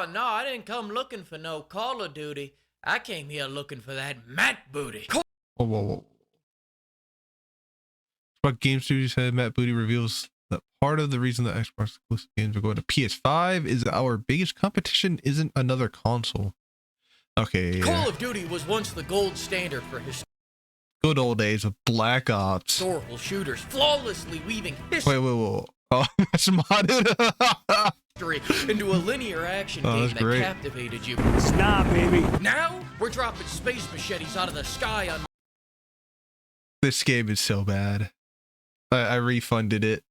Oh, no, I didn't come looking for no Call of Duty. I came here looking for that Matt Booty. Whoa. Xbox Game Studios said Matt Booty reveals that part of the reason that Xbox exclusive games are going to PS5 is that our biggest competition isn't another console. Okay. Yeah. Call of Duty was once the gold standard for Good old days of Black Ops. historical shooters, flawlessly weaving history Wait. Oh, that's modded. into a linear action game that great. captivated you. Stop, baby. Now, we're dropping space machetes out of the sky on This game is so bad. I refunded it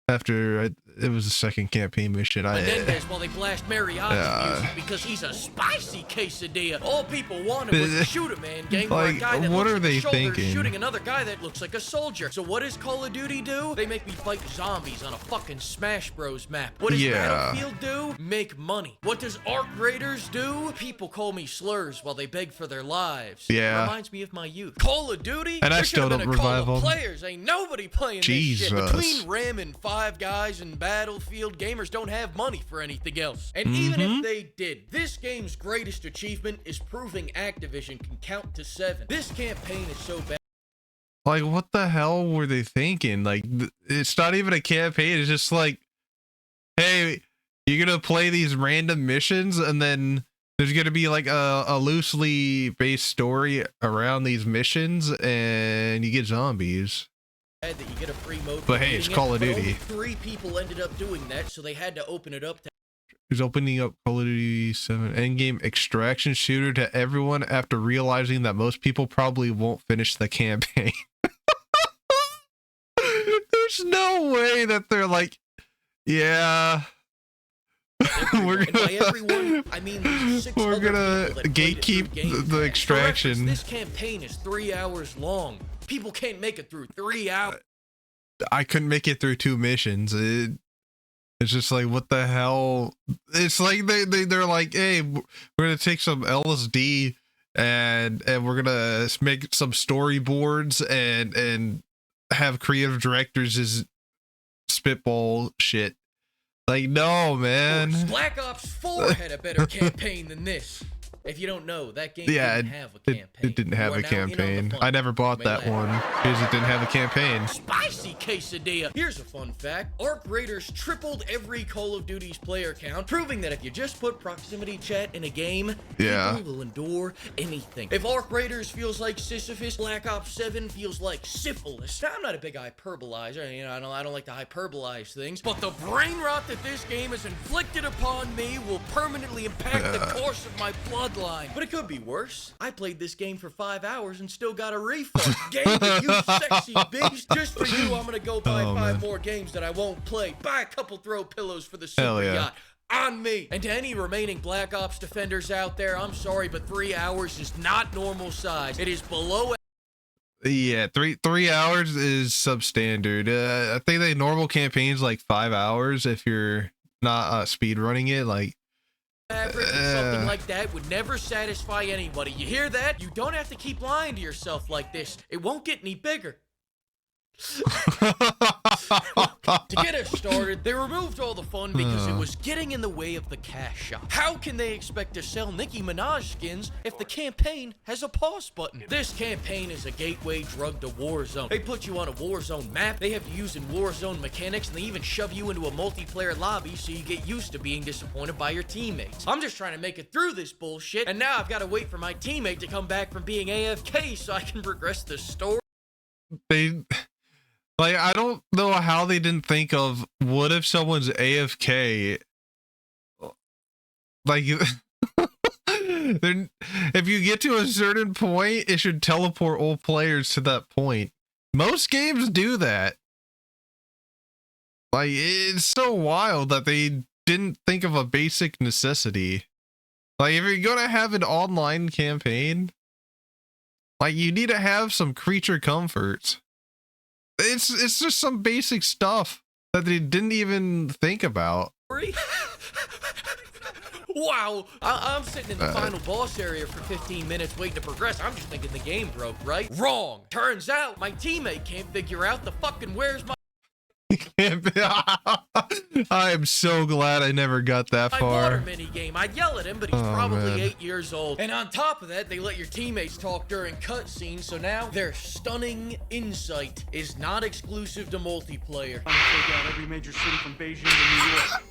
after it was the second campaign mission. Menendez while they blast Mariachi music because he's a spicy quesadilla. All people wanted was a shoot-a-man game where a guy that what looks are like they a shoulder is thinking? shooting another guy that looks like a soldier. So what does Call of Duty do? They make me fight zombies on a fucking Smash Bros map. What does Battlefield do? Make money. What does Arc Raiders do? People call me slurs while they beg for their lives. Yeah. It reminds me of my youth. Call of Duty? And I There still should've been don't a call revive of 'em. players. Ain't nobody playing this Jesus. shit. Between ramming Five Guys and Battlefield, gamers don't have money for anything else. And even if they did, this game's greatest achievement is proving Activision can count to 7. This campaign is so bad. Like, what the hell were they thinking? Like, it's not even a campaign. It's just like, hey, you're gonna play these random missions, and then there's gonna be like a loosely based story around these missions, and you get zombies. That you get a free mode. But for hey, it's beating Call of but Duty. only 3 people ended up doing that, so they had to open it up to Who's opening up Call of Duty 7 endgame extraction shooter to everyone after realizing that most people probably won't finish the campaign. There's no way that they're like, yeah. everyone. We're And by gonna- everyone, I mean these 6 we're other gonna people that played it through gatekeep Game the Pass. extraction. For reference, this campaign is 3 hours long. People can't make it through 3 hours. I couldn't make it through 2 missions. It's just like, what the hell? It's like they're like, hey, we're gonna take some LSD and we're gonna make some storyboards and have creative directors as spitball shit. Like, no, man. Black Ops 4 had a better campaign than this. If you don't know, that game Yeah, didn't have a campaign. It didn't have You are a now in on the campaign. fun. I never bought May that laugh. one because it didn't have a campaign. Spicy quesadilla. Here's a fun fact. Arc Raiders tripled every Call of Duty's player count, proving that if you just put proximity chat in a game, Yeah. people will endure anything. If Arc Raiders feels like Sisyphus, Black Ops 7 feels like syphilis. Now, I'm not a big hyperbolizer, you know, I don't like to hyperbolize things, but the brain rot that this game has inflicted upon me will permanently impact the course of my bloodline. But it could be worse. I played this game for 5 hours and still got a refund. Game, you sexy beast. Just for you, I'm gonna go buy 5 more games that I won't play. Buy a couple throw pillows for the super yeah. yacht. On me. And to any remaining Black Ops defenders out there, I'm sorry, but 3 hours is not normal size. It is below Yeah, three hours is substandard. I think the normal campaign's like 5 hours if you're not speed running it. Like, average, and something like that would never satisfy anybody. You hear that? You don't have to keep lying to yourself like this. It won't get any bigger. To get us started, they removed all the fun because it was getting in the way of the cash shop. How can they expect to sell Nicki Minaj skins if the campaign has a pause button? This campaign is a gateway drug to Warzone. They put you on a Warzone map, they have you using Warzone mechanics, and they even shove you into a multiplayer lobby so you get used to being disappointed by your teammates. I'm just trying to make it through this bullshit, and now I've got to wait for my teammate to come back from being AFK so I can progress the story. they, like, I don't know how they didn't think of, what if someone's AFK? Like, then if you get to a certain point, it should teleport all players to that point. Most games do that. Like, it's so wild that they didn't think of a basic necessity. Like, if you're gonna have an online campaign, like, you need to have some creature comforts. It's just some basic stuff that they didn't even think about. Wow, I'm sitting in the final boss area for 15 minutes waiting to progress. I'm just thinking the game broke, right? Wrong. Turns out my teammate can't figure out the fucking where's my I am so glad I never got that my water far. mini game. I'd yell at him, but he's Oh, probably man. 8 years old. And on top of that, they let your teammates talk during cutscenes, so now their stunning insight is not exclusive to multiplayer. Trying to take out every major city from Beijing to New York.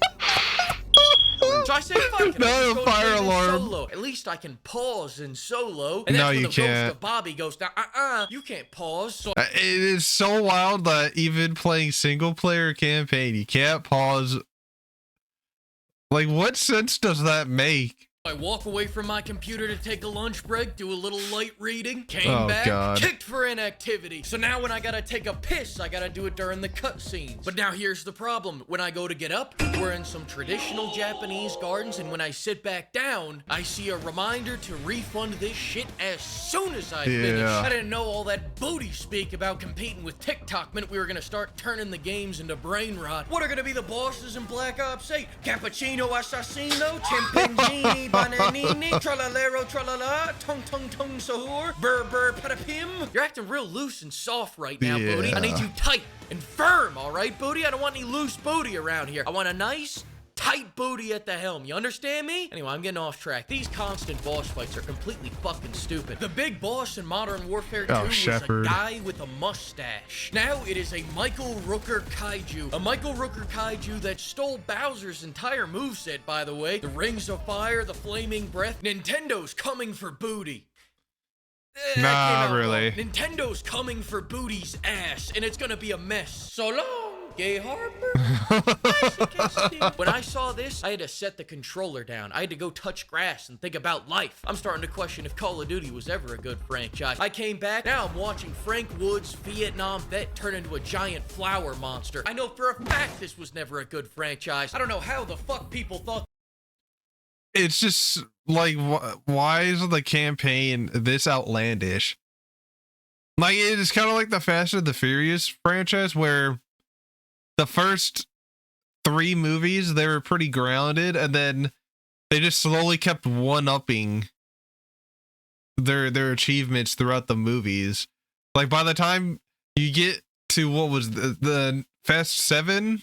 So I say, fuck it, No, I'll just go fire play this alarm. Solo. At least I can pause in solo. And No, that's when you the can't. ghost of Bobby goes, now, you can't pause. So It is so wild that even playing single player campaign, you can't pause. Like, what sense does that make? I walk away from my computer to take a lunch break, do a little light reading, came Oh, back, God. kicked for inactivity. So now when I gotta take a piss, I gotta do it during the cutscenes. But now here's the problem. When I go to get up, we're in some traditional Japanese gardens, and when I sit back down, I see a reminder to refund this shit as soon as I finish. Yeah. I didn't know all that booty speak about competing with TikTok meant we were gonna start turning the games into brain rot. What are gonna be the bosses in Black Ops 8? Cappuccino Assassino, Chimpanzini, Bananini, Tralalero Tralala, Tung Tung Tung Sahur, Burr Burr Patapim. You're acting real loose and soft right now, Booty. I need Yeah. you tight and firm, alright, Booty? I don't want any loose booty around here. I want a nice, tight booty at the helm. You understand me? Anyway, I'm getting off track. These constant boss fights are completely fucking stupid. The big boss in Modern Warfare 2 was Shepard. a guy with a mustache. Now it is a Michael Rooker kaiju. A Michael Rooker kaiju that stole Bowser's entire moveset, by the way. The Rings of Fire, the Flaming Breath. Nintendo's coming for booty. That came Nah, out really. wrong. Nintendo's coming for Booty's ass, and it's gonna be a mess. So long, Gay Harbor. When I saw this, I had to set the controller down. I had to go touch grass and think about life. I'm starting to question if Call of Duty was ever a good franchise. I came back, now I'm watching Frank Woods, Vietnam vet, turn into a giant flower monster. I know for a fact this was never a good franchise. I don't know how the fuck people thought. It's just like, why is the campaign this outlandish? Like, it is kind of like the Fast and the Furious franchise, where the first 3 movies, they were pretty grounded, and then they just slowly kept one-upping their achievements throughout the movies. Like, by the time you get to what was the Fast 7,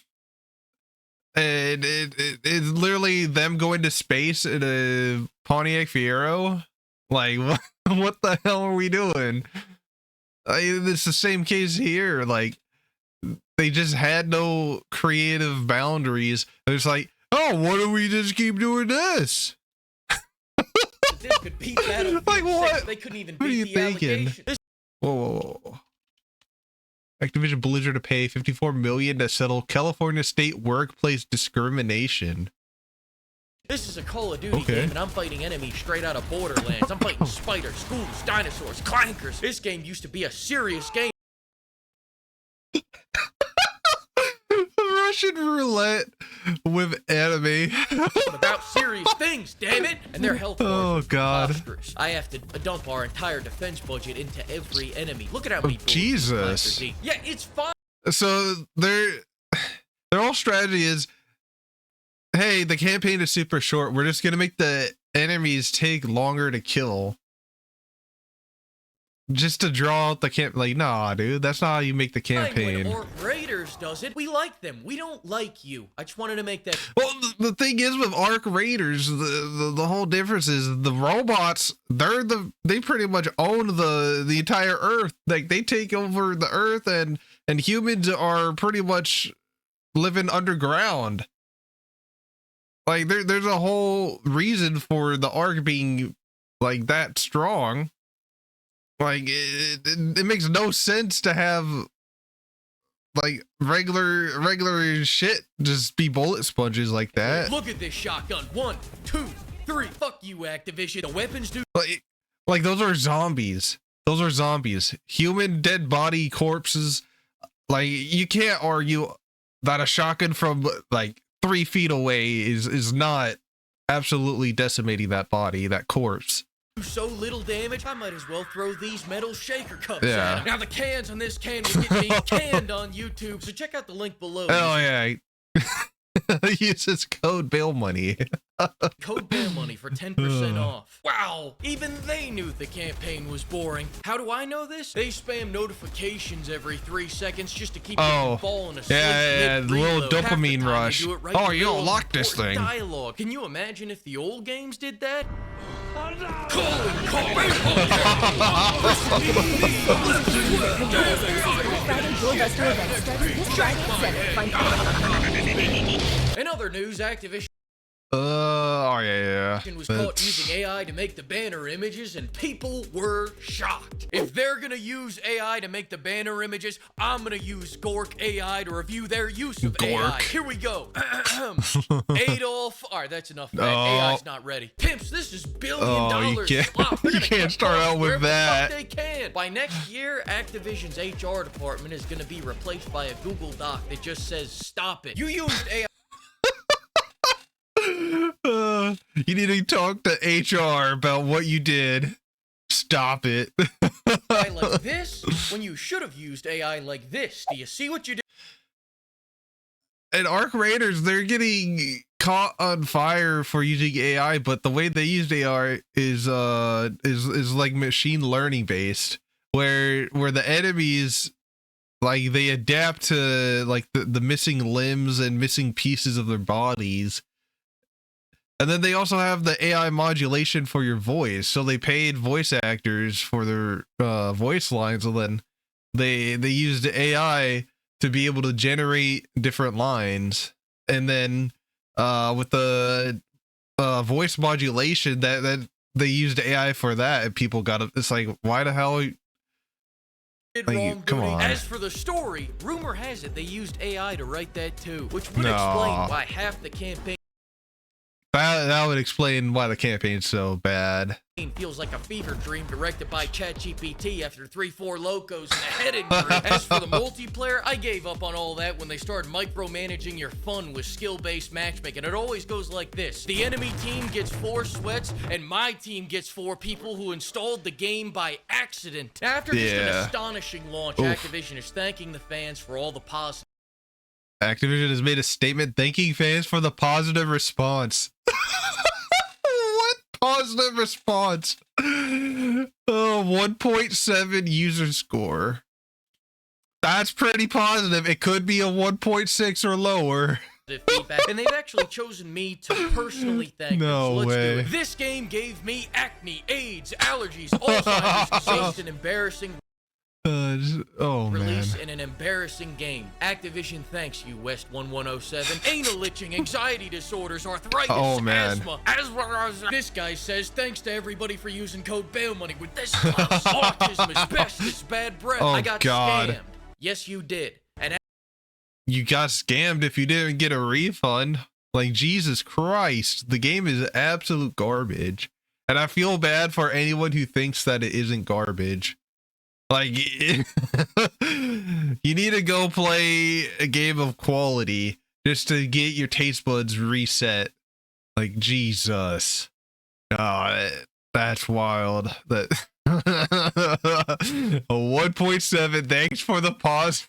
and it's literally them going to space in a Pontiac Fiero. Like, what the hell are we doing? It's the same case here. Like, they just had no creative boundaries. It's like, oh, why don't we just keep doing this? This could beat Battlefield Like, 6. what? They couldn't even What are beat you the thinking? allegation. This Whoa. Activision Blizzard to pay $54 million to settle California state workplace discrimination. This is a Call of Duty Okay. game, and I'm fighting enemies straight out of Borderlands. I'm fighting spiders, ghouls, dinosaurs, clankers. This game used to be a serious game. Russian roulette with anime. About serious things, damn it! And their health bars Oh, are God. preposterous. I have to dump our entire defense budget into every enemy. Look at how many bullets Jesus. these snipers eat. Yeah, it's fine. So their whole strategy is, hey, the campaign is super short. We're just gonna make the enemies take longer to kill, just to draw out the camp. Like, nah, dude, that's not how you make the When campaign. Orc Raiders does it, we like them. We don't like you. I just wanted to make that. Well, the thing is with Arc Raiders, the whole difference is the robots. They pretty much own the entire Earth. Like, they take over the Earth, and humans are pretty much living underground. Like, there's a whole reason for the Arc being like that strong. Like, it makes no sense to have like regular shit just be bullet sponges like that. Look at this shotgun. 1, 2, 3. Fuck you, Activision. The weapons do. Like those are zombies. Those are zombies. Human dead body corpses. Like, you can't argue that a shotgun from like 3 feet away is not absolutely decimating that body, that corpse. So little damage, I might as well throw these metal shaker cups Yeah. at 'em. Now the cans on this can will get me canned on YouTube, so check out the link below. Oh yeah. Use this code bail money. Code Bear Money for 10% off. Wow, even they knew the campaign was boring. How do I know this? They spam notifications every 3 seconds just to keep you from falling asleep. Yeah, the little mid-reload. Half the dopamine time they rush. do it right Oh, in the you don't middle of like this important thing. Dialogue. Can you imagine if the old games did that? In other news, Activision Oh yeah. was caught using AI to make the banner images, and people were shocked. If they're gonna use AI to make the banner images, I'm gonna use Gork AI to review their use of AI. Gork. Here we go. Adolf. All right, that's enough. Of that. Oh. AI's not ready. Pimps, this is Oh, billion-dollar you can't- slop. They're you gonna can't cut start costs out with wherever the that. fuck They can. By next year, Activision's HR department is gonna be replaced by a Google Doc that just says "Stop it." You used AI. You need to talk to HR about what you did. Stop it. like this when you should have used AI like this. Do you see what you did? And Arc Raiders, they're getting caught on fire for using AI, but the way they used AI is like machine learning based, where the enemies, like, they adapt to like the missing limbs and missing pieces of their bodies. And then they also have the AI modulation for your voice. So they paid voice actors for their voice lines, and then they used AI to be able to generate different lines. And then with the voice modulation, that they used AI for that, and people got it. It's like, why the hell? Did Like, wrong come duty. on. As for the story, rumor has it they used AI to write that too, which would No. explain why half the campaign That would explain why the campaign's so bad. feels like a fever dream directed by ChatGPT after 3-4 locos and a head injury. As for the multiplayer, I gave up on all that when they started micromanaging your fun with skill-based matchmaking. It always goes like this. The enemy team gets 4 sweats, and my team gets 4 people who installed the game by accident. After just an Yeah. astonishing launch, Oof. Activision is thanking the fans for all the positive. Activision has made a statement thanking fans for the positive response. What positive response? Oh, 1.7 user score. That's pretty positive. It could be a 1.6 or lower. Feedback, and they've actually chosen me to personally thank them. No So let's way. do it. This game gave me acne, AIDS, allergies, Alzheimer's disease, an embarrassing Oh release man. in an embarrassing game. Activision thanks you, West 1107. Anal itching, anxiety disorders, arthritis, Oh, man. asthma. This guy says thanks to everybody for using code bail money with this class. Autism, asbestos, bad breath. Oh, I got God. scammed. Yes, you did. And You got scammed if you didn't get a refund. Like, Jesus Christ, the game is absolute garbage. And I feel bad for anyone who thinks that it isn't garbage. Like, you need to go play a game of quality just to get your taste buds reset. Like, Jesus. Oh, that's wild. That a 1.7. Thanks for the pause.